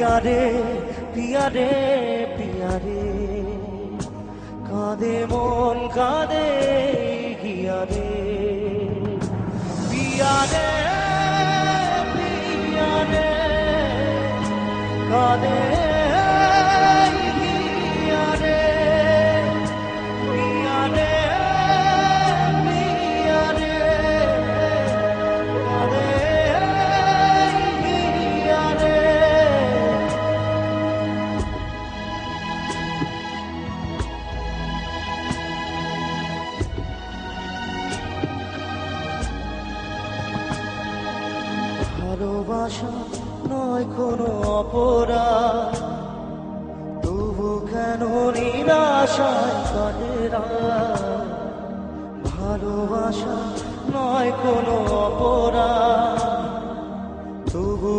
পিয়া রে পিয়া রে পিয়া রে কাঁদে মন কাঁদে হিয়া রে পিয়া রে পিয়া রে কাঁদে হিয়া রে পিয়া রে পিয়া রে কাঁদে হিয়া রে। ভালোবাসা নয় কোনো অপরাধ, তবু কেন নিরাশায় কাটে রাত। ভালোবাসা নয় কোনো অপরাধ, তবু